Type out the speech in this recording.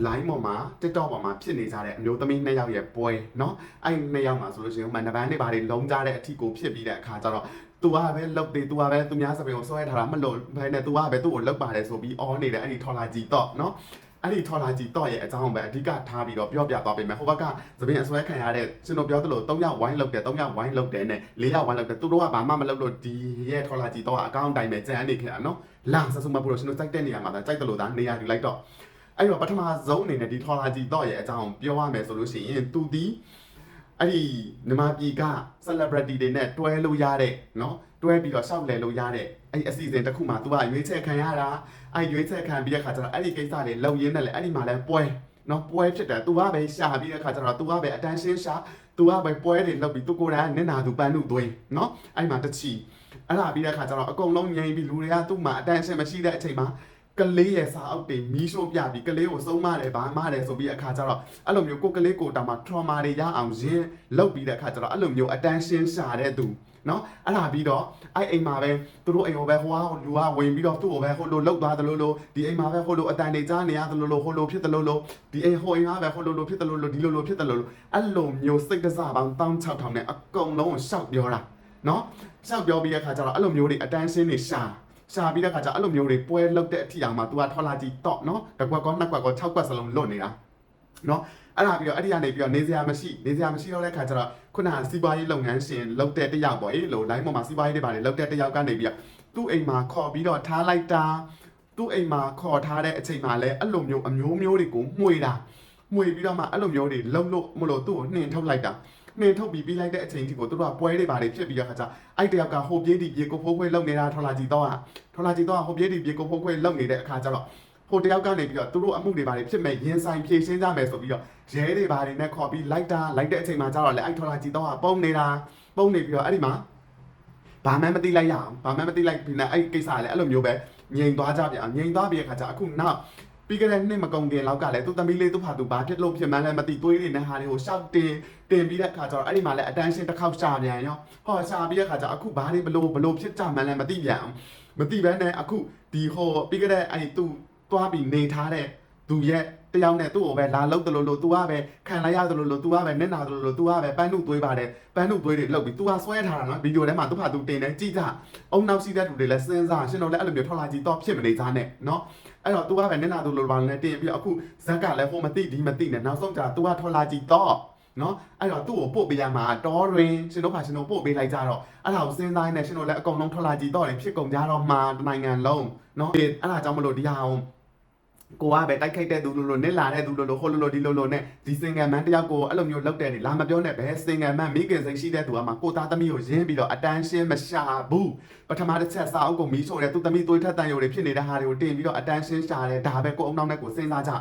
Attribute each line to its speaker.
Speaker 1: line ပေါ်မှာ TikTok ပေါ်မှာဖြစ်နေကြတဲ့အမျိုးသမီး2ယောက်ရဲ့ပွဲเนาะအဲ့2ယောက်မှာဆိုလို့ရှိရင်မန်နဘန်းတွေဘာတွေလုံးကြတဲ့အထီကိုဖြစ်ပြီးတဲ့အခါကျတော့သူကပဲလုတ်သေးသူကပဲသူများစပင်ကိုဆွဲထားတာမလို့ဘယ်နဲ့သူကပဲသူ့ကိုလုတ်ပါတယ်ဆိုပြီးအော်နေတဲ့အဲ့ဒီထော်လာကြီးတော့เนาะအဲ့ဒီထော်လာကြီးတော့ရဲ့အကြောင်းပဲအဓိကထားပြီးတော့ပြောပြသွားပေးမယ်ဟိုဘက်ကသပင်အစွဲခံရတဲ့ကျွန်တော်ပြောသလို3ယောက်ဝိုင်းလုတ်တယ်3ယောက်ဝိုင်းလုတ်တယ်နဲ့4ယောက်ဝိုင်းလုတ်တယ်သူတို့ကဘာမှမလုတ်လို့ဒီရဲ့ထော်လာကြီးတော့အကောင့်တိုင်းပဲကြံနေခဲ့တာเนาะလာစစမပရိုရှင်တို့စိုက်တဲ့နေရာမှာကြိုက်တယ်လို့ဒါနေရာယူလိုက်တော့အဲ့တော့ပထမဆုံးအနေနဲ့ဒီထော်လာကြီးတော့ရဲ့အကြောင်းပြောရမယ်ဆိုလို့ရှိရင်သူဒီအဲ့ဒီမြန်မာပြည်က celebrity တွေနဲ့တွဲလို့ရတဲ့เนาะတွဲပြီးတော့ရှောက်လဲလို့ရတဲ့အဲ့အစီအစဉ်တစ်ခုမှ तू ကရွေးချယ်ခံရတာအဲ့ရွေးချယ်ခံပြီးတဲ့ခါကျတော့အဲ့ဒီကိစ္စတွေလုံရင်းနဲ့လေအဲ့ဒီမှာလဲပွဲเนาะပွဲဖြစ်တယ် तू ကပဲရှာပြီးတဲ့ခါကျတော့ तू ကပဲ attention ရှာ तू ကပဲပွဲတွေလုပ်ပြီး तू ကိုယ်တိုင်ကနင့်နာသူပန်းသူသွင်းเนาะအဲ့မှာတချီအဲ့ဒါပြီးတဲ့ခါကျတော့အကုန်လုံးငြိမ်ပြီးလူတွေကသူ့မှာ attention မရှိတဲ့အချိန်မှာကလေးရဲ့စာအုပ်တွေမီးရှို့ပြပြီးကလေးကိုဆုံးမတယ်ဗာမတယ်ဆိုပြီးအခါကျတော့အဲ့လိုမျိုးကိုကလေးကိုတောင်မှ trauma တွေရအောင်ရင်းလုပ်ပြီးတဲ့အခါကျတော့အဲ့လိုမျိုး attention ရှာတဲ့သူနော်အဲ့ဒါပြီးတော့အဲ့အိမ်မှာပဲသူတို့အိမ်ကိုပဲဟိုကလူကဝင်ပြီးတော့သူ့ကိုပဲဟိုလိုလောက်သွားသလိုလိုဒီအိမ်မှာပဲဟိုလိုအတန်တွေကြားနေရသလိုလိုဟိုလိုဖြစ်သလိုလိုဒီအိမ်ဟိုအိမ်ကပဲဟိုလိုလိုဖြစ်သလိုလိုဒီလိုလိုဖြစ်သလိုလိုအဲ့လိုမျိုးစိတ်တစားပေါင်း16000နဲ့အကုန်လုံးကိုရှောက်ပြောတာနော်ရှောက်ပြောပြီးတဲ့အခါကျတော့အဲ့လိုမျိုးတွေ attention တွေရှာပြီးတဲ့ခါကျအဲ့လိုမျိုးတွေပွဲလုတ်တဲ့အထီအောင်မှာ तू ကထော်လာကြီးတော့နော်တစ်ကွက်ကောနှစ်ကွက်ကော6ကွက်စလုံးလွတ်နေတာနော်အဲ့ဒါပြီးတော့အဲ့ဒီကနေပြီးတော့နေစရာမရှိတော့တဲ့ခါကျတော့ခုနကစီးပွားရေးလုပ်ငန်းရှင်လုပ်တဲ့တယောက်ပေါ့အေးလို့ line ပေါ်မှာစီးပွားရေးတွေပါတယ်လုပ်တဲ့တယောက်ကနေပြီးတော့သူ့အိမ်မှာခေါ်ပြီးတော့ထားလိုက်တာသူ့အိမ်မှာခေါ်ထားတဲ့အချိန်မှာလည်းအဲ့လိုမျိုးအမျိုးမျိုးတွေကိုမှွေပြီးတော့မှအဲ့လိုမျိုးတွေလုံလို့မလို့သူ့ကိုနှင်ထုတ်လိုက်တာနှင်ထုတ်ပြီးပြီးလိုက်တဲ့အချိန်ဒီကိုသူတို့ကပွဲတွေပါတယ်ဖြစ်ပြီးတော့ခါကျအဲ့တယောက်ကဟိုပြေးဒီပြေးကိုဖိုးခွေလုံနေတာထော်လာကြီးတော့ဟိုပြေးဒီပြေးကိုဖိုးခွေလုံနေတဲ့အခါကျတော့ဟိုတယောက်ကနေပြီးတော့သူတို့အမှုတွေပါတယ်ဖြစ်မဲ့ရင်ဆိုင်ဖြေရှင်းကြမယ်ဆိုပြီးတော့ရဲတွေပါတယ်နဲ့ခေါ်ပြီးလိုက်တဲ့အချိန်မှာကျတော့လေအဲ့ထော်လာကြီးတော့ပုံနေပြီးတော့အဲ့ဒီမှာဘာမှမသိလိုက်ရအောင်ဘာမှမသိလိုက်ပြီးနေအဲ့ကိစ္စလည်းအဲ့လိုမျိုးပဲငြိမ်သွားကြပြန်ငြိမ်သွားပြီးတဲ့ခါကျအခုနောက်ပြီးကြတဲ့နှစ်မကုန်ခင်လောက်ကလည်းသူသမီးလေးသူ့ဖာသူဘာဖြစ်လို့ဖြစ်မှန်းလည်းမသိသွေးတွေနဲ့ဟာတွေကိုရှောက်တင်ပြီးတဲ့ခါကျတော့အဲ့ဒီမှာလည်း attention တစ်ခေါက်ရှာပြန်ရောဟောရှာပြီးတဲ့ခါကျအခုဘာတွေဘလို့ဖြစ်ကြမှန်းလည်းမသိပြန်အောင်မသိဘဲနဲ့အခုဒီဟိုပြီးကြတဲ့အဲ့သူသွားပြီးနေထားတဲ့သူရဲ့တယောက်နဲ့သူ့ကိုပဲလာလုတ်တယ်လို့ तू ကပဲခံလိုက်ရတယ်လို့ तू ကပဲနင့်နာတယ်လို့ तू ကပဲပန်းနှုတ်သွေးပါတယ်ပန်းနှုတ်သွေးတွေလှုပ်ပြီး तू ကဆွဲထားတာနော်ဗီဒီယိုထဲမှာသူ့ဖာသူတင်တယ်ကြည့်ကြအုံနောက်ရှိတဲ့သူတွေလည်းစဉ်းစားရှင်တို့လည်းအဲ့လိုမျိုးထော်လာကြီးတော့ဖြစ်မနေသားနဲ့နော်အဲ့တော့ तू ကပဲနင့်နာတယ်လို့ဘာလဲတင်ပြီးအခုဇက်ကလည်းဟိုမသိဒီမသိနဲ့နောက်ဆုံးကျ तू ကထော်လာကြီးတော့နော်အဲ့တော့သူ့ကိုပို့ပေးရမှာတော်တွင်ရှင်တို့ပို့ပေးလိုက်ကြတော့အဲ့ဒါကိုစဉ်းစားနေရှင်တို့လည်းအကုန်လုံးထော်လာကြီးတော့တယ်ဖြစ်ကုန်ကြတော့မှာနိုင်ငံလုံးနော်အဲ့ဒါကြောင့်မလို့ဒီဟာအောင်ကိုကပဲတိုက်ခိုက်တဲ့သူလို့နဲ့လာတဲ့သူလို့ဟိုလိုဒီလိုနဲ့ဒီစင်ငယ်မန်းတယောက်ကိုအဲ့လိုမျိုးလောက်တဲ့နေလာမပြောနဲ့ပဲစင်ငယ်မန်းမိခင်စိတ်ရှိတဲ့သူကမှကိုသားသမီးကိုရင်းပြီးတော့ attention မရှာဘူးပထမတစ်ချက်စာအုပ်ကိုမီးဆိုတဲ့သူသမီးသွေးထက်တန်ရုံတွေဖြစ်နေတဲ့ဟာတွေကိုတင်ပြီးတော့ attention ရှာတယ်ဒါပဲကိုအုံနောက်နဲ့ကိုစဉ်းစားကြ